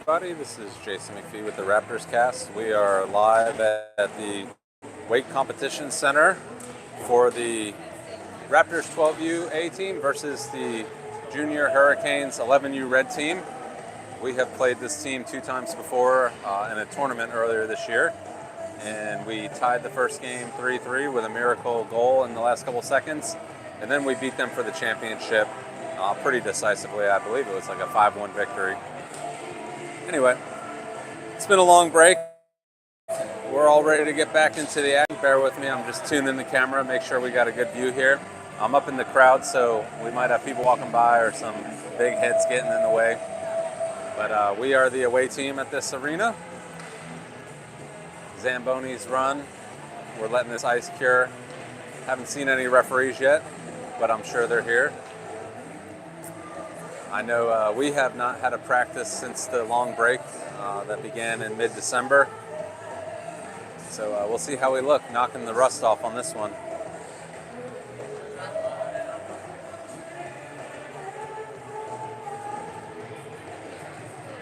everybody. This is Jason McPhee with the Raptors cast. We are live at the weight competition center for the Raptors 12U A team versus the Junior Hurricanes 11U red team. We have played this team 2 times before in a tournament earlier this year, and we tied the first game 3-3 with a miracle goal in the last couple seconds, and then we beat them for the championship pretty decisively. I believe it was like a 5-1 victory. Anyway, it's been a long break. We're all ready to get back into the action. Bear with me, I'm just tuning the camera, make sure we got a good view here. I'm up in the crowd, so we might have people walking by or some big heads getting in the way. But we are the away team at this arena. Zamboni's run. We're letting this ice cure. Haven't seen any referees yet, but I'm sure they're here. I know we have not had a practice since the long break that began in mid-December. So we'll see how we look, knocking the rust off on this one.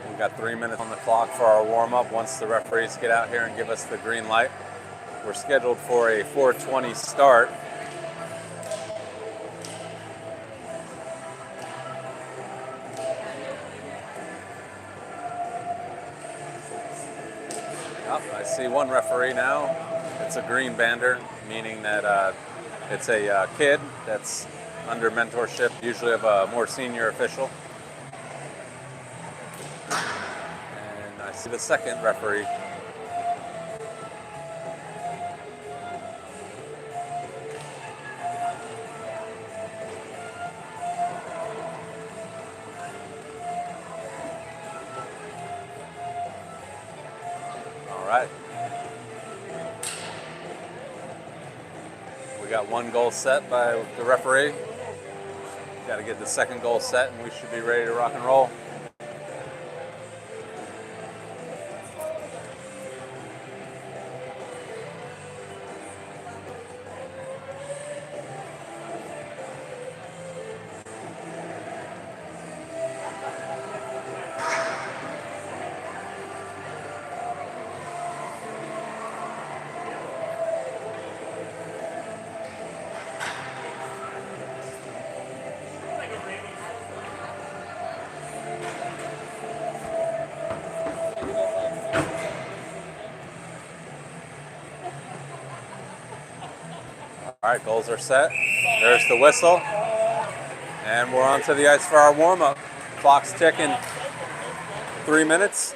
We've got 3 minutes on the clock for our warm-up once the referees get out here and give us the green light. We're scheduled for a 4:20 start. I see one referee now. It's a green bander, meaning that it's a kid that's under mentorship, usually of a more senior official. And I see the second referee. We got one goal set by the referee. Got to get the second goal set and we should be ready to rock and roll. All right, goals are set. There's the whistle. And we're onto the ice for our warm-up. Clock's ticking. 3 minutes.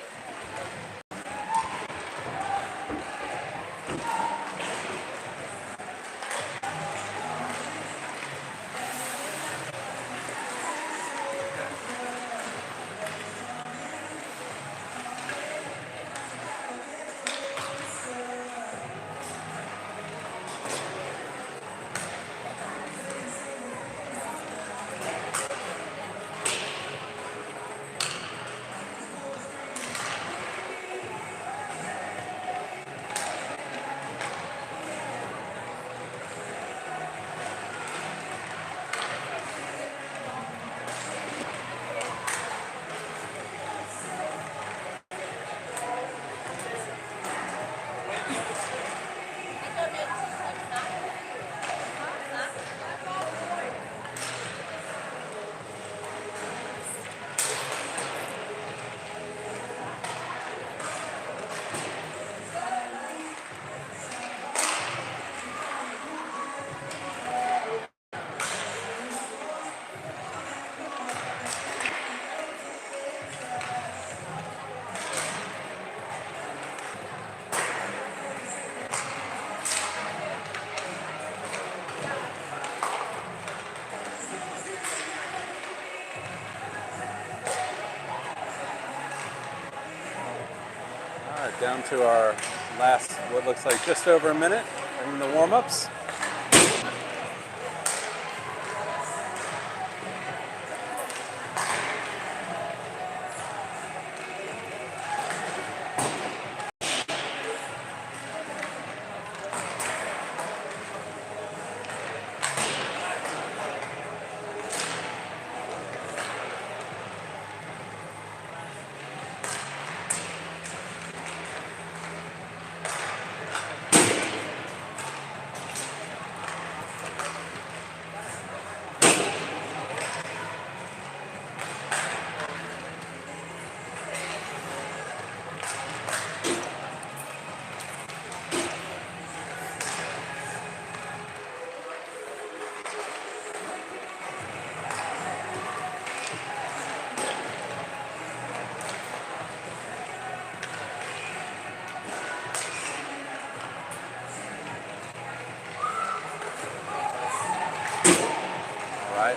Down to our last, what looks like just over a minute in the warm-ups.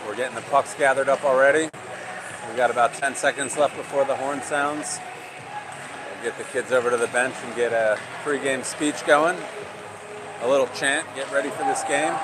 We're getting the pucks gathered up already. We got about 10 seconds left before the horn sounds. We'll get the kids over to the bench and get a pregame speech going. A little chant, get ready for this game.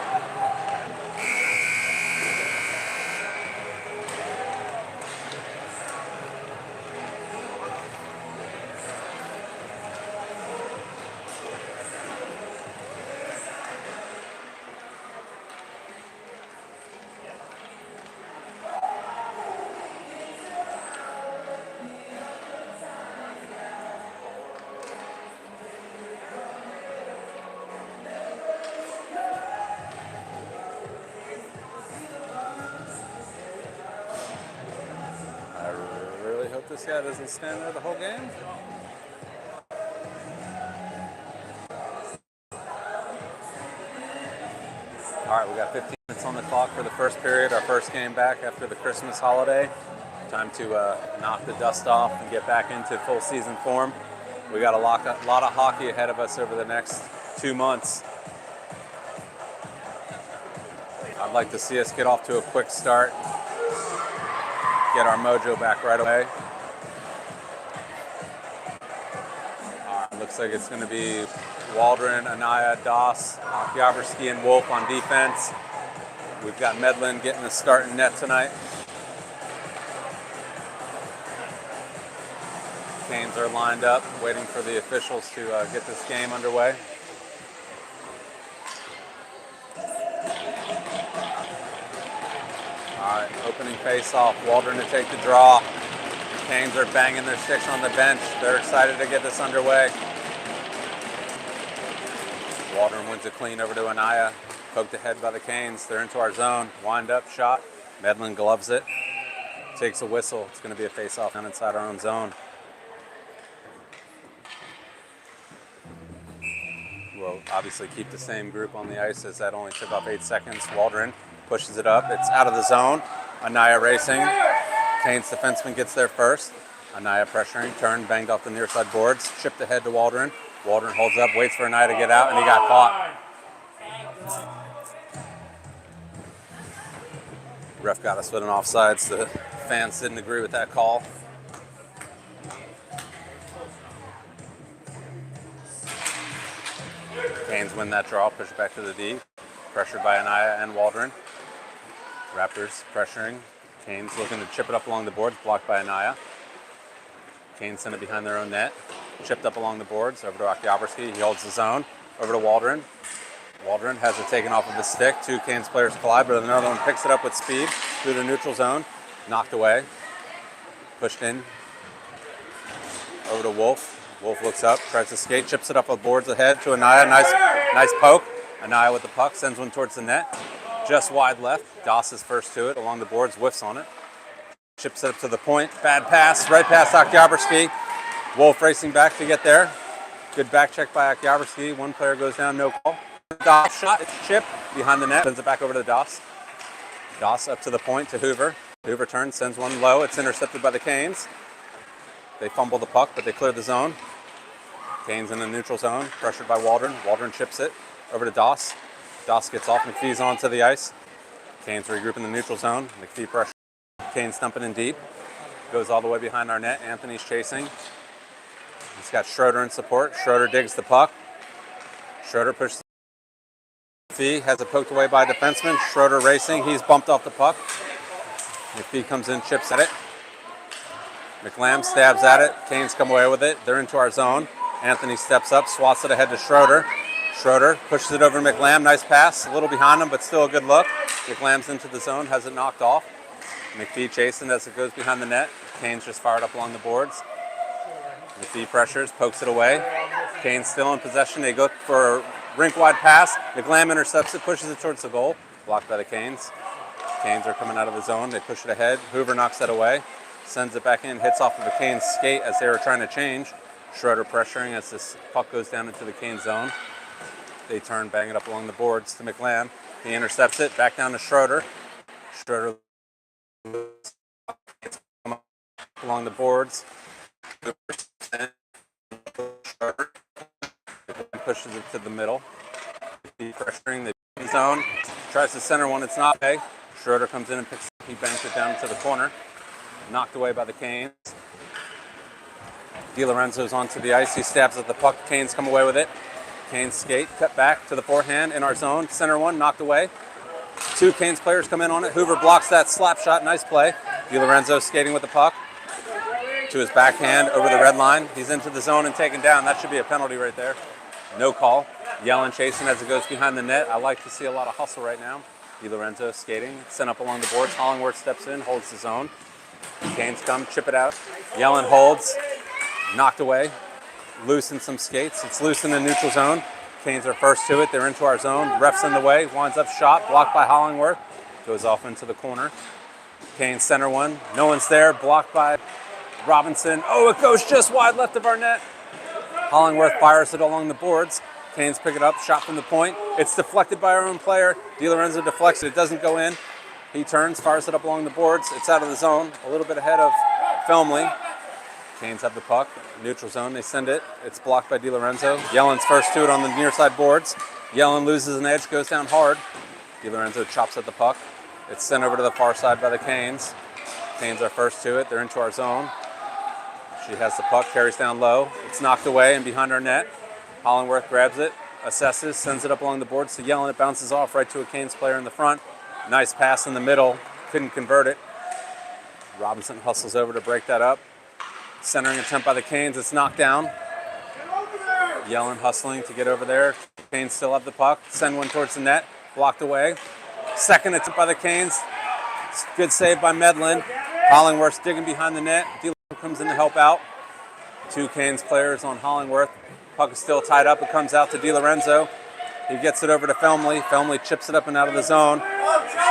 I really hope this guy doesn't stand there the whole game. All right, we got 15 minutes on the clock for the first period, our first game back after the Christmas holiday. Time to knock the dust off and get back into full season form. We got a lot of hockey ahead of us over the next 2 months. I'd like to see us get off to a quick start, get our mojo back right away. Looks like it's going to be Waldron, Anaya, Doss, Okyabrski, and Wolf on defense. We've got Medlin getting the start in net tonight. Canes are lined up, waiting for the officials to get this game underway. All right, opening face-off. Waldron to take the draw. Canes are banging their sticks on the bench. They're excited to get this underway. Waldron wins it clean over to Anaya. Poked ahead by the Canes. They're into our zone. Wind up shot. Medlin gloves it. Takes a whistle. It's going to be a face-off down inside our own zone. We'll obviously keep the same group on the ice as that only took off 8 seconds. Waldron pushes it up. It's out of the zone. Anaya racing. Canes defenseman gets there first. Anaya pressuring. Turned, banged off the near side boards. Chipped ahead to Waldron. Waldron holds up, waits for Anaya to get out, and he got caught. Ref got us with an offsides. The fans didn't agree with that call. Canes win that draw, push it back to the D. Pressured by Anaya and Waldron. Raptors pressuring. Canes looking to chip it up along the boards, blocked by Anaya. Canes send it behind their own net. Chipped up along the boards, over to Okyabrski. He holds the zone. Over to Waldron. Waldron has it taken off of his stick. Two Canes players collide, but another one picks it up with speed through the neutral zone. Knocked away. Pushed in. Over to Wolf. Wolf looks up, tries to skate, chips it up with boards ahead to Anaya. Nice poke. Anaya with the puck, sends one towards the net. Just wide left. Doss is first to it along the boards, whiffs on it. Chips it up to the point. Bad pass, right past Okyabrski. Wolf racing back to get there. Good back check by Okyabrski. One player goes down, no call. Doss shot, it's chipped behind the net. Sends it back over to Doss. Doss up to the point to Hoover. Hoover turns, sends one low. It's intercepted by the Canes. They fumble the puck, but they clear the zone. Canes in the neutral zone, pressured by Waldron. Waldron chips it over to Doss. Doss gets off. McPhee's onto the ice. Canes regroup in the neutral zone. McPhee pressure. Canes stumping in deep. Goes all the way behind our net. Anthony's chasing. He's got Schroeder in support. Schroeder digs the puck. Schroeder pushes. McPhee has it poked away by a defenseman. Schroeder racing. He's bumped off the puck. McPhee comes in, chips at it. McLam stabs at it. Canes come away with it. They're into our zone. Anthony steps up, swats it ahead to Schroeder. Schroeder pushes it over to McLam. Nice pass. A little behind him, but still a good look. McLam's into the zone, has it knocked off. McPhee chasing as it goes behind the net. Canes just fired up along the boards. McPhee pressures, pokes it away. Canes still in possession. They go for a rink-wide pass. McLam intercepts it, pushes it towards the goal. Blocked by the Canes. Canes are coming out of the zone. They push it ahead. Hoover knocks that away. Sends it back in, hits off of the Canes skate as they were trying to change. Schroeder pressuring as this puck goes down into the Canes zone. They turn, bang it up along the boards to McLam. He intercepts it, back down to Schroeder. Schroeder along the boards. Schroeder pushes it to the middle. Pressuring the zone. Tries to center one, it's not pay. Schroeder comes in and picks it up. He banks it down into the corner. Knocked away by the Canes. DiLorenzo's onto the ice. He stabs at the puck. Canes come away with it. Canes skate, cut back to the forehand in our zone. Center one, knocked away. 2 Canes players come in on it. Hoover blocks that slap shot. Nice play. DiLorenzo skating with the puck to his backhand over the red line. He's into the zone and taken down. That should be a penalty right there. No call. Yellen chasing as it goes behind the net. I like to see a lot of hustle right now. DiLorenzo skating, sent up along the boards. Hollingworth steps in, holds the zone. Canes come, chip it out. Yellen holds, knocked away. Loose in some skates. It's loose in the neutral zone. Canes are first to it. They're into our zone. Ref's in the way. Winds up shot. Blocked by Hollingworth. Goes off into the corner. Canes center one. No one's there. Blocked by Robinson. Oh, it goes just wide left of our net. Hollingworth fires it along the boards. Canes pick it up. Shot from the point. It's deflected by our own player. DiLorenzo deflects it. It doesn't go in. He turns, fires it up along the boards. It's out of the zone. A little bit ahead of Felmley. Canes have the puck, neutral zone, they send it. It's blocked by DiLorenzo. Yellen's first to it on the near side boards. Yellen loses an edge, goes down hard. DiLorenzo chops at the puck. It's sent over to the far side by the Canes. Canes are first to it, they're into our zone. She has the puck, carries down low. It's knocked away and behind our net. Hollingworth grabs it, assesses, sends it up along the boards to Yellen. It bounces off right to a Canes player in the front. Nice pass in the middle, couldn't convert it. Robinson hustles over to break that up. Centering attempt by the Canes, it's knocked down. Yellen hustling to get over there. Canes still have the puck. Send one towards the net, blocked away. Second attempt by the Canes. Good save by Medlin. Hollingworth's digging behind the net. DiLorenzo comes in to help out. 2 Canes players on Hollingworth. Puck is still tied up. It comes out to DiLorenzo. He gets it over to Felmley. Felmley chips it up and out of the zone.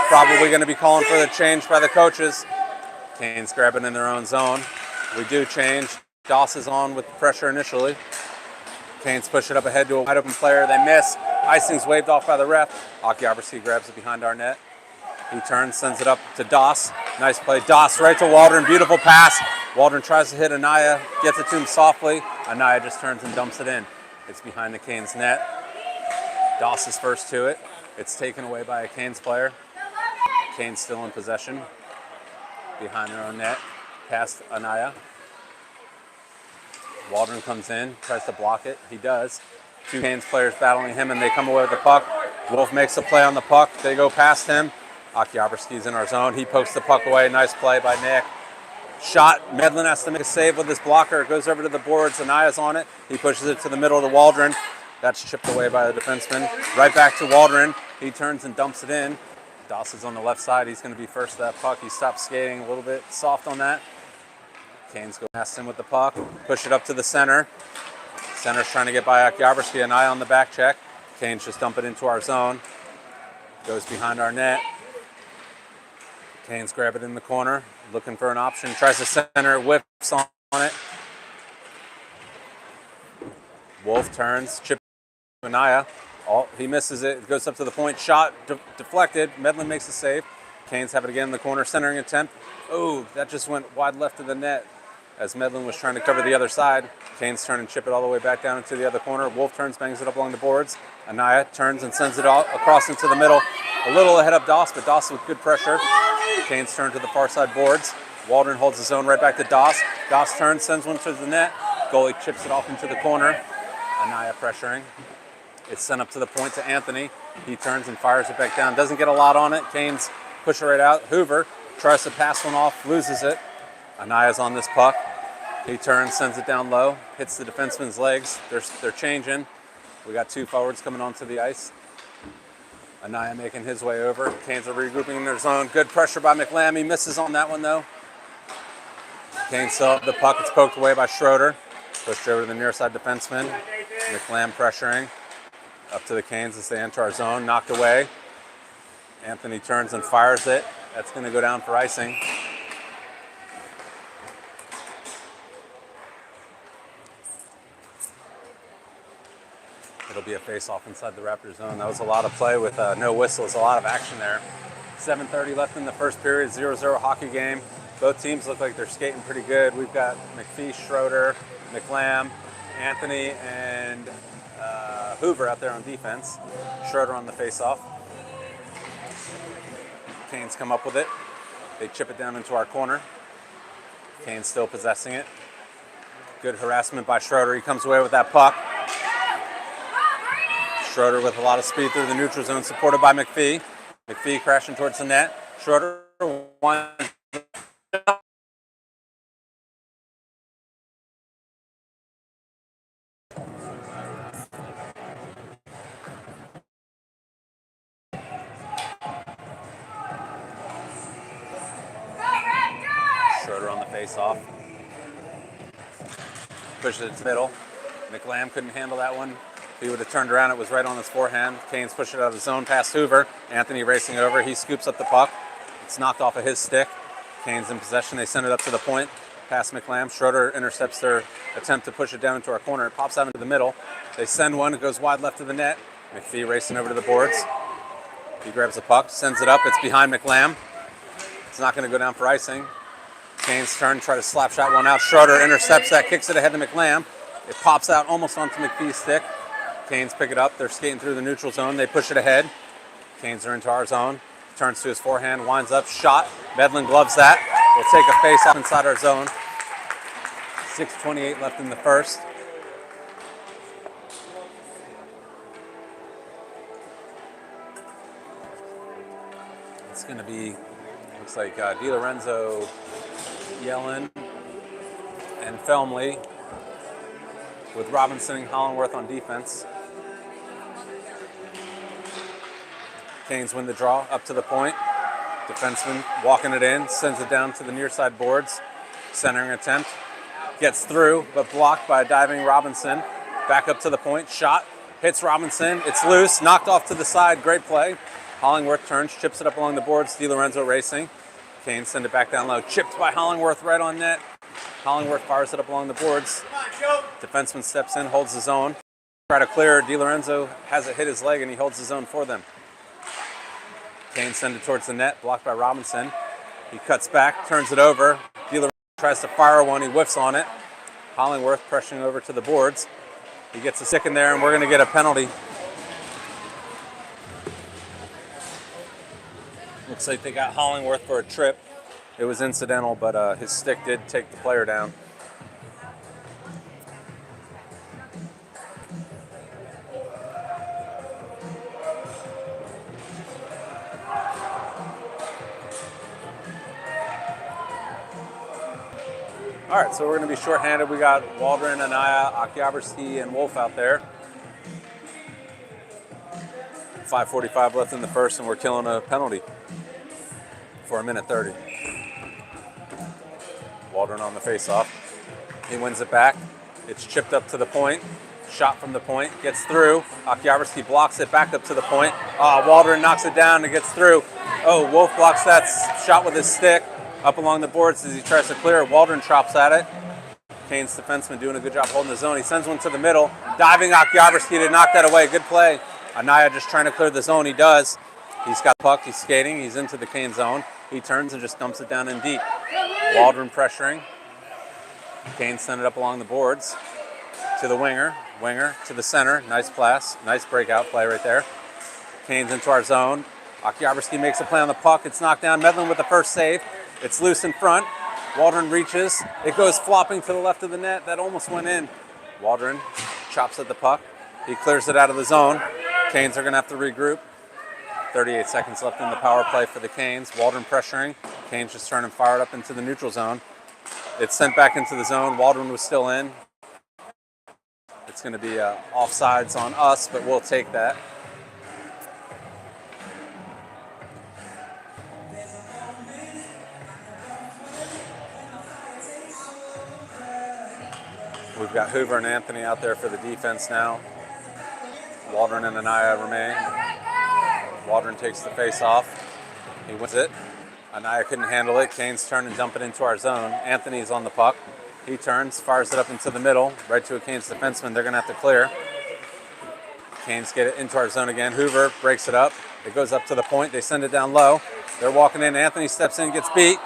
Probably going to be calling for the change by the coaches. Canes grab it in their own zone. We do change. Doss is on with pressure initially. Canes push it up ahead to a wide open player. They miss. Icing's waved off by the ref. Okiabrski grabs it behind our net. He turns, sends it up to Doss. Nice play. Doss right to Waldron. Beautiful pass. Waldron tries to hit Anaya. Gets it to him softly. Anaya just turns and dumps it in. It's behind the Canes net. Doss is first to it. It's taken away by a Canes player. Canes still in possession. Behind their own net. Past Anaya. Waldron comes in, tries to block it. He does. 2 Canes players battling him, and they come away with the puck. Wolf makes a play on the puck. They go past him. Okiabrski's in our zone. He pokes the puck away. Nice play by Nick. Shot. Medlin has to make a save with his blocker. It goes over to the boards. Anaya's on it. He pushes it to the middle to Waldron. That's chipped away by the defenseman. Right back to Waldron. He turns and dumps it in. Doss is on the left side. He's going to be first to that puck. He stops skating a little bit soft on that. Canes go past him with the puck. Push it up to the center. Center's trying to get by Okiabrski. An eye on the back check. Canes just dump it into our zone. Goes behind our net. Canes grab it in the corner. Looking for an option. Tries to center. Whips on it. Wolf turns. Chip Anaya. Oh, he misses it. It goes up to the point. Shot deflected. Medlin makes the save. Canes have it again in the corner. Centering attempt. Oh, that just went wide left of the net as Medlin was trying to cover the other side. Canes turn and chip it all the way back down into the other corner. Wolf turns, bangs it up along the boards. Anaya turns and sends it all across into the middle. A little ahead of Doss, but Doss with good pressure. Canes turn to the far side boards. Waldron holds his own right back to Doss. Doss turns, sends one to the net. Goalie chips it off into the corner. Anaya pressuring. It's sent up to the point to Anthony. He turns and fires it back down. Doesn't get a lot on it. Canes push it right out. Hoover tries to pass one off, loses it. Anaya's on this puck. He turns, sends it down low, hits the defenseman's legs. They're changing. We got 2 forwards coming onto the ice. Anaya making his way over. Canes are regrouping in their zone. Good pressure by McLam. He misses on that one though. Canes still have the puck. It's poked away by Schroeder. Pushed over to the near side defenseman. McLam pressuring. Up to the Canes as they enter our zone. Knocked away. Anthony turns and fires it. That's going to go down for icing. It'll be a face-off inside the Raptors zone. That was a lot of play with no whistles, a lot of action there. 7:30 left in the first period, 0-0 hockey game. Both teams look like they're skating pretty good. We've got McPhee, Schroeder, McLam, Anthony, and Hoover out there on defense. Schroeder on the face-off. Canes come up with it. They chip it down into our corner. Canes still possessing it. Good harassment by Schroeder. He comes away with that puck. Schroeder with a lot of speed through the neutral zone, supported by McPhee. McPhee crashing towards the net. Schroeder winds up. Schroeder on the face-off. Pushes it to the middle. McLam couldn't handle that one. If he would have turned around, it was right on his forehand. Canes push it out of the zone past Hoover. Anthony racing over. He scoops up the puck. It's knocked off of his stick. Canes in possession. They send it up to the point. Past McLam. Schroeder intercepts their attempt to push it down into our corner. It pops out into the middle. They send one. It goes wide left of the net. McPhee racing over to the boards. He grabs the puck, sends it up. It's behind McLam. It's not going to go down for icing. Canes turn, try to slap shot one out. Schroeder intercepts that, kicks it ahead to McLam. It pops out almost onto McPhee's stick. Canes pick it up. They're skating through the neutral zone. They push it ahead. Canes are into our zone. Turns to his forehand, winds up, shot. Medlin gloves that. We'll take a face off inside our zone. 6:28 left in the first. It's going to be, looks like DiLorenzo, Yellen, and Felmley, with Robinson and Hollingworth on defense. Canes win the draw up to the point. Defenseman walking it in, sends it down to the near side boards. Centering attempt. Gets through, but blocked by a diving Robinson. Back up to the point, shot. Hits Robinson, it's loose, knocked off to the side, great play. Hollingworth turns, chips it up along the boards. DiLorenzo racing. Canes send it back down low. Chipped by Hollingworth right on net. Hollingworth fires it up along the boards. Defenseman steps in, holds his own. Try to clear. DiLorenzo has it hit his leg and he holds his own for them. Canes send it towards the net, blocked by Robinson. He cuts back, turns it over. DiLorenzo tries to fire one, he whiffs on it. Hollingworth pressuring over to the boards. He gets a stick in there and we're going to get a penalty. Looks like they got Hollingworth for a trip. It was incidental, but his stick did take the player down. All right, so we're going to be shorthanded. We got Waldron, Anaya, Akiaberski, and Wolf out there. 5:45 left in the first, and we're killing a penalty for 1:30. Waldron on the face-off. He wins it back. It's chipped up to the point. Shot from the point. Gets through. Akiaberski blocks it back up to the point. Waldron knocks it down and gets through. Oh, Wolf blocks that shot with his stick. Up along the boards as he tries to clear it. Waldron chops at it. Canes defenseman doing a good job holding the zone. He sends one to the middle. Diving Akiaberski to knock that away. Good play. Anaya just trying to clear the zone. He does. He's got the puck. He's skating. He's into the Cane zone. He turns and just dumps it down in deep. Waldron pressuring. Canes send it up along the boards to the winger. Winger to the center. Nice pass. Nice breakout play right there. Canes into our zone. Akiaberski makes a play on the puck. It's knocked down. Medlin with the first save. It's loose in front. Waldron reaches. It goes flopping to the left of the net. That almost went in. Waldron chops at the puck. He clears it out of the zone. Canes are going to have to regroup. 38 seconds left in the power play for the Canes. Waldron pressuring. Canes just turning fired up into the neutral zone. It's sent back into the zone. Waldron was still in. It's going to be offsides on us, but we'll take that. We've got Hoover and Anthony out there for the defense now. Waldron and Anaya remain. Waldron takes the face off. He wins it. Anaya couldn't handle it. Canes turn and dump it into our zone. Anthony's on the puck. He turns, fires it up into the middle, right to a Canes defenseman. They're going to have to clear. Canes get it into our zone again. Hoover breaks it up. It goes up to the point. They send it down low. They're walking in. Anthony steps in, gets beat.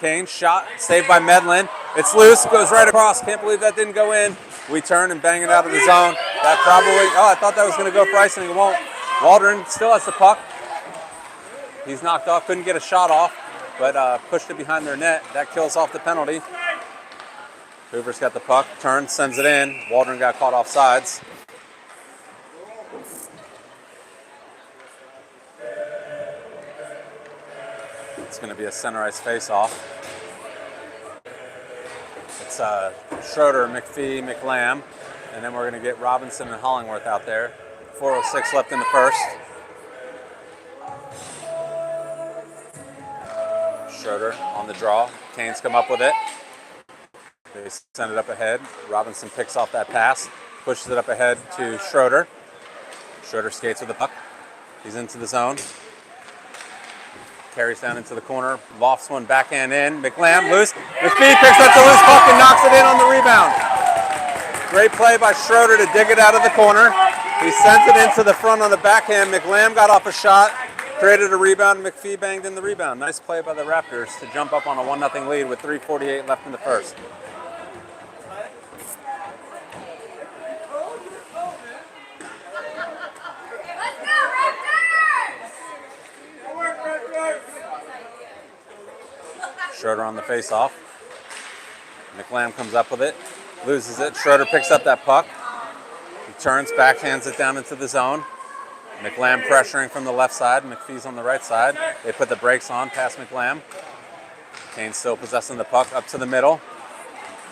Canes shot, saved by Medlin. It's loose, goes right across. Can't believe that didn't go in. We turn and bang it out of the zone. That probably, I thought that was going to go for icing. It won't. Waldron still has the puck. He's knocked off, couldn't get a shot off, but pushed it behind their net. That kills off the penalty. Hoover's got the puck, turns, sends it in. Waldron got caught off sides. It's going to be a center ice face-off. It's Schroeder, McPhee, McLam, and then we're going to get Robinson and Hollingworth out there. 4:06 left in the first. Schroeder on the draw. Canes come up with it. They send it up ahead. Robinson picks off that pass, pushes it up ahead to Schroeder. Schroeder skates with the puck. He's into the zone. Carries down into the corner. Lofts one backhand in. McLam loose. McPhee picks up the loose puck and knocks it in on the rebound. Great play by Schroeder to dig it out of the corner. He sent it into the front on the backhand. McLam got off a shot, created a rebound. McPhee banged in the rebound. Nice play by the Raptors to jump up on a 1-0 lead with 3:48 left in the first. Schroeder on the face-off. McLam comes up with it, loses it. Schroeder picks up that puck. He turns, backhands it down into the zone. McLam pressuring from the left side. McPhee's on the right side. They put the brakes on past McLam. Kane still possessing the puck up to the middle.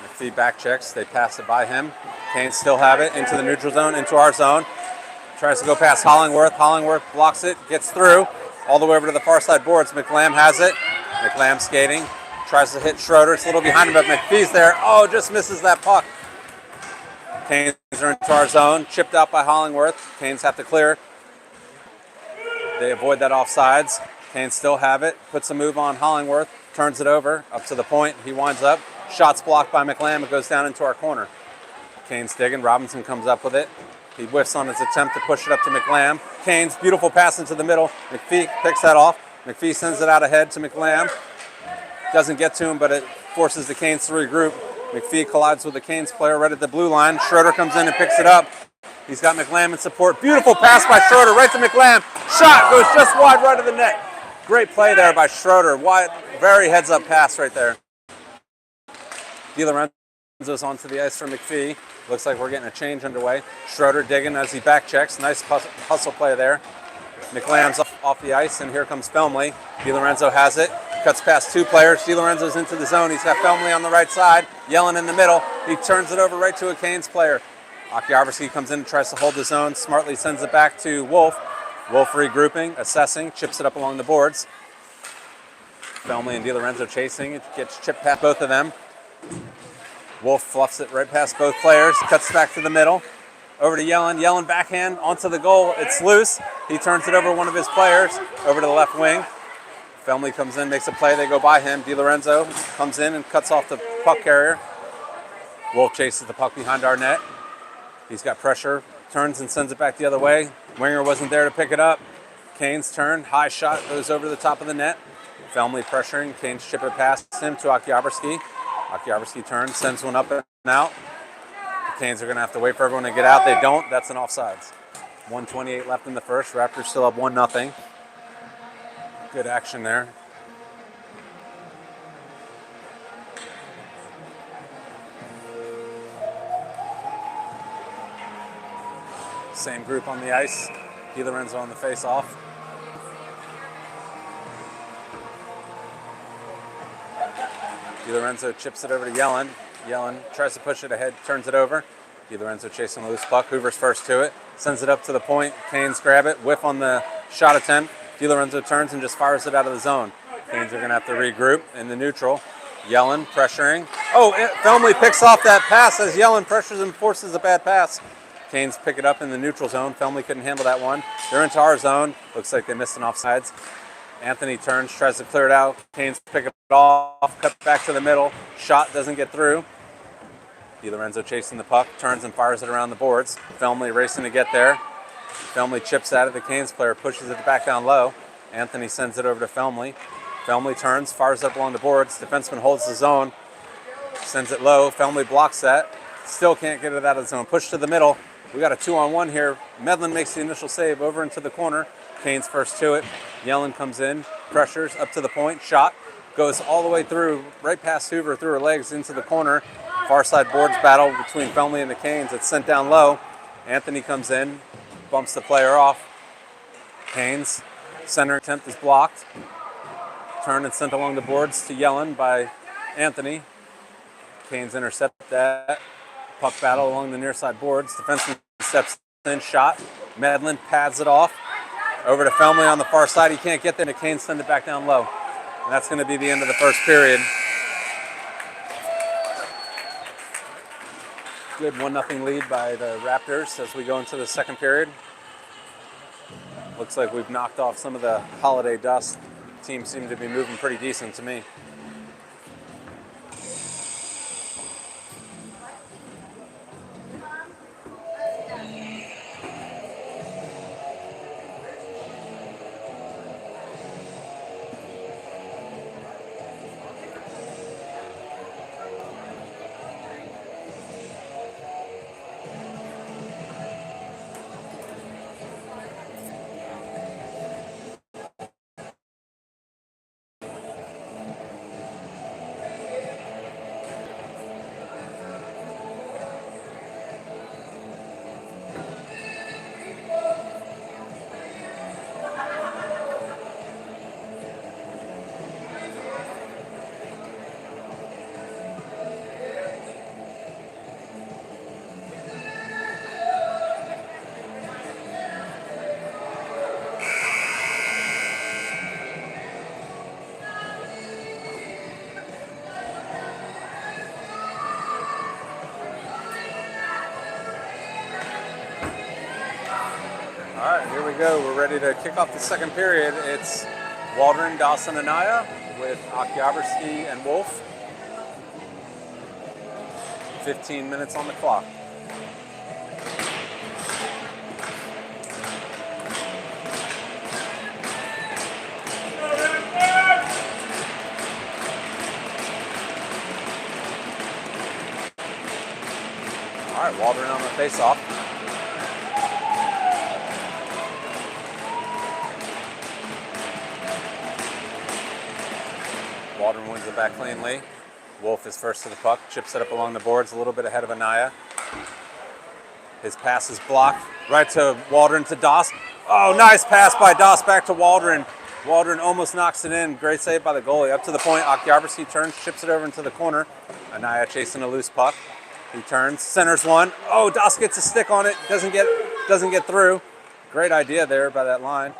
McPhee back checks. They pass it by him. Kane still have it into the neutral zone, into our zone. Tries to go past Hollingworth. Hollingworth blocks it, gets through all the way over to the far side boards. McLam has it. McLam skating. Tries to hit Schroeder. It's a little behind him, but McPhee's there. Oh, just misses that puck. Canes are into our zone. Chipped out by Hollingworth. Canes have to clear. They avoid that offsides. Canes still have it. Puts a move on Hollingworth. Turns it over. Up to the point. He winds up. Shots blocked by McLam. It goes down into our corner. Canes digging. Robinson comes up with it. He whiffs on his attempt to push it up to McLam. Canes, beautiful pass into the middle. McPhee picks that off. McPhee sends it out ahead to McLam. Doesn't get to him, but it forces the Canes to regroup. McPhee collides with the Canes player right at the blue line. Schroeder comes in and picks it up. He's got McLam in support. Beautiful pass by Schroeder right to McLam. Shot goes just wide right of the net. Great play there by Schroeder. Wide, very heads-up pass right there. DiLorenzo's onto the ice for McPhee. Looks like we're getting a change underway. Schroeder digging as he back checks. Nice hustle play there. McLam's off the ice, and here comes Felmley. DiLorenzo has it. Cuts past two players. DiLorenzo's into the zone. He's got Felmley on the right side. Yellen in the middle. He turns it over right to a Canes player. Akiavarski comes in and tries to hold the zone. Smartly sends it back to Wolf. Wolf regrouping, assessing, chips it up along the boards. Felmley and DiLorenzo chasing. It gets chipped past both of them. Wolf fluffs it right past both players. Cuts back to the middle. Over to Yellen. Yellen backhand onto the goal. It's loose. He turns it over one of his players over to the left wing. Felmley comes in, makes a play. They go by him. DiLorenzo comes in and cuts off the puck carrier. Wolf chases the puck behind our net. He's got pressure. Turns and sends it back the other way. Winger wasn't there to pick it up. Canes turn. High shot goes over the top of the net. Felmley pressuring. Canes chip it past him to Akiavarski. Akiavarski turns, sends one up and out. The Canes are going to have to wait for everyone to get out. They don't. That's an offsides. 1:28 left in the first. Raptors still up 1-0. Good action there. Same group on the ice. DiLorenzo on the face-off. DiLorenzo chips it over to Yellen. Yellen tries to push it ahead, turns it over. DiLorenzo chasing a loose puck. Hoover's first to it. Sends it up to the point. Canes grab it. Whiff on the shot attempt. DiLorenzo turns and just fires it out of the zone. Canes are going to have to regroup in the neutral. Yellen pressuring. Oh, Felmley picks off that pass as Yellen pressures and forces a bad pass. Canes pick it up in the neutral zone. Felmley couldn't handle that one. They're into our zone. Looks like they missed an offsides. Anthony turns, tries to clear it out. Canes pick it off, cut back to the middle. Shot doesn't get through. DiLorenzo chasing the puck, turns and fires it around the boards. Felmley racing to get there. Felmley chips at it. The Canes player pushes it back down low. Anthony sends it over to Felmley. Felmley turns, fires up along the boards. Defenseman holds the zone, sends it low. Felmley blocks that. Still can't get it out of the zone. Push to the middle. We got a 2-on-1 here. Medlin makes the initial save over into the corner. Kane's first to it. Yellen comes in, pressures up to the point, shot, goes all the way through, right past Hoover, through her legs into the corner. Far side boards battle between Felmy and the Canes. It's sent down low. Anthony comes in, bumps the player off. Canes, center attempt is blocked. Turned and sent along the boards to Yellen by Anthony. Canes intercept that. Puck battle along the near side boards. Defenseman steps in, shot. Medlin pads it off. Over to Felmy on the far side. He can't get there, and the Canes send it back down low. And that's going to be the end of the first period. Good 1-0 lead by the Raptors as we go into the second period. Looks like we've knocked off some of the holiday dust. Teams seem to be moving pretty decent to me. All right, here we go. We're ready to kick off the second period. It's Waldron, Dawson, Anaya with Okyabrski and Wolf. 15 minutes on the clock. All right, Waldron on the face-off. Waldron wins it back cleanly. Wolf is first to the puck, chips it up along the boards, a little bit ahead of Anaya. His pass is blocked. Right to Waldron to Doss. Oh, nice pass by Doss back to Waldron. Waldron almost knocks it in. Great save by the goalie. Up to the point, Okyabrski turns, chips it over into the corner. Anaya chasing a loose puck. He turns, centers one. Oh, Doss gets a stick on it, doesn't get through. Great idea there by that line.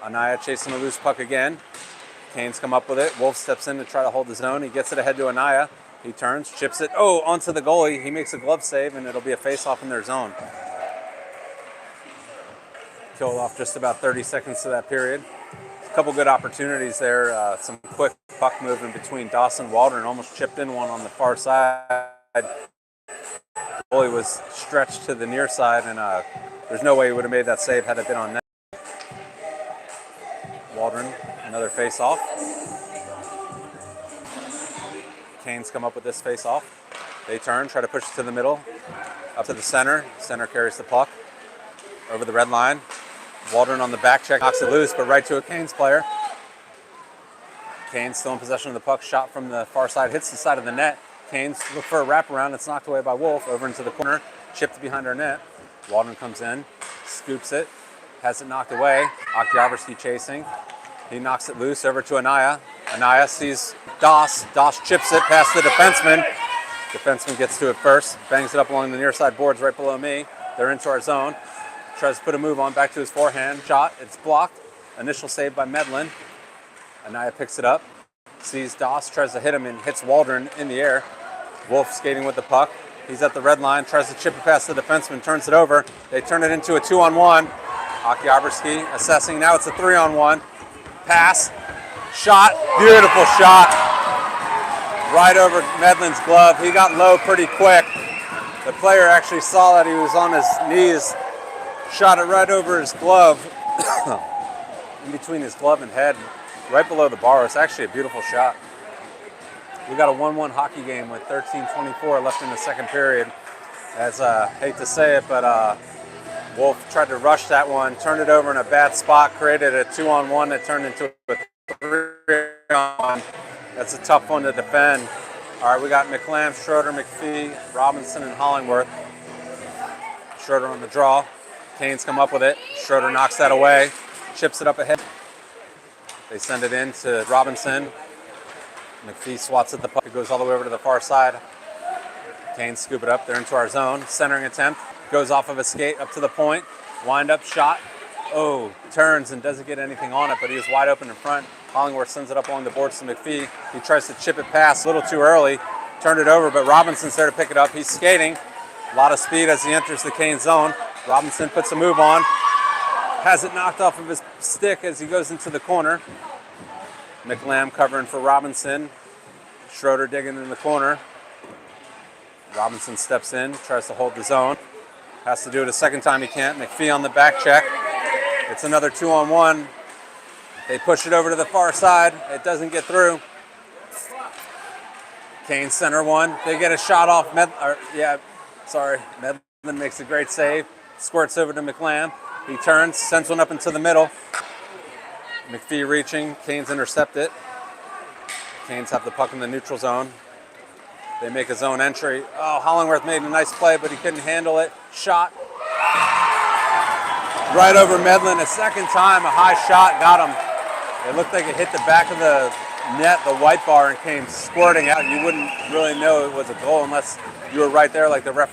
Anaya chasing a loose puck again. Canes come up with it. Wolf steps in to try to hold his own. He gets it ahead to Anaya. He turns, chips it, onto the goalie. He makes a glove save, and it'll be a face-off in their zone. Killed off just about 30 seconds to that period. A couple good opportunities there. Some quick puck movement between Dawson and Waldron. Almost chipped in one on the far side. The goalie was stretched to the near side, and there's no way he would have made that save had it been on net. Waldron, another face-off. Canes come up with this face-off. They turn, try to push it to the middle, up to the center. Center carries the puck over the red line. Waldron on the back check, knocks it loose, but right to a Canes player. Canes still in possession of the puck, shot from the far side, hits the side of the net. Canes look for a wraparound, it's knocked away by Wolf, over into the corner, chipped behind our net. Waldron comes in, scoops it, has it knocked away. Okyabrski chasing. He knocks it loose over to Anaya. Anaya sees Doss. Doss chips it past the defenseman. Defenseman gets to it first, bangs it up along the near side boards right below me. They're into our zone. Tries to put a move on, back to his forehand. Shot, it's blocked. Initial save by Medlin. Anaya picks it up, sees Doss, tries to hit him and hits Waldron in the air. Wolf skating with the puck. He's at the red line, tries to chip it past the defenseman, turns it over. They turn it into a 2-on-1. Okyabrski assessing, now it's a 3-on-1. Pass, shot, beautiful shot. Right over Medlin's glove. He got low pretty quick. The player actually saw that he was on his knees, shot it right over his glove, in between his glove and head, right below the bar. It's actually a beautiful shot. We got a 1-1 hockey game with 13:24 left in the second period. As hate to say it, but Wolf tried to rush that one, turned it over in a bad spot, created a 2-on-1 that turned into a 3-on. That's a tough one to defend. All right, we got McLam, Schroeder, McPhee, Robinson, and Hollingworth. Schroeder on the draw. Canes come up with it. Schroeder knocks that away, chips it up ahead. They send it in to Robinson. McPhee swats at the puck. It goes all the way over to the far side. Canes scoop it up. They're into our zone. Centering attempt. Goes off of a skate up to the point. Wind up shot. Oh, turns and doesn't get anything on it, but he was wide open in front. Hollingworth sends it up along the boards to McPhee. He tries to chip it past a little too early. Turned it over, but Robinson's there to pick it up. He's skating. A lot of speed as he enters the Canes zone. Robinson puts a move on. Has it knocked off of his stick as he goes into the corner. McLam covering for Robinson. Schroeder digging in the corner. Robinson steps in, tries to hold the zone. Has to do it a second time, he can't. McPhee on the back check. It's another 2-on-1. They push it over to the far side. It doesn't get through. Canes center one. They get a shot off. Medlin makes a great save. Squirts over to McLam. He turns, sends one up into the middle. McPhee reaching. Canes intercept it. Canes have the puck in the neutral zone. They make a zone entry. Oh, Hollingworth made a nice play, but he couldn't handle it. Shot. Right over Medlin a second time. A high shot got him. It looked like it hit the back of the net, the white bar, and came squirting out. You wouldn't really know it was a goal unless you were right there like the referee.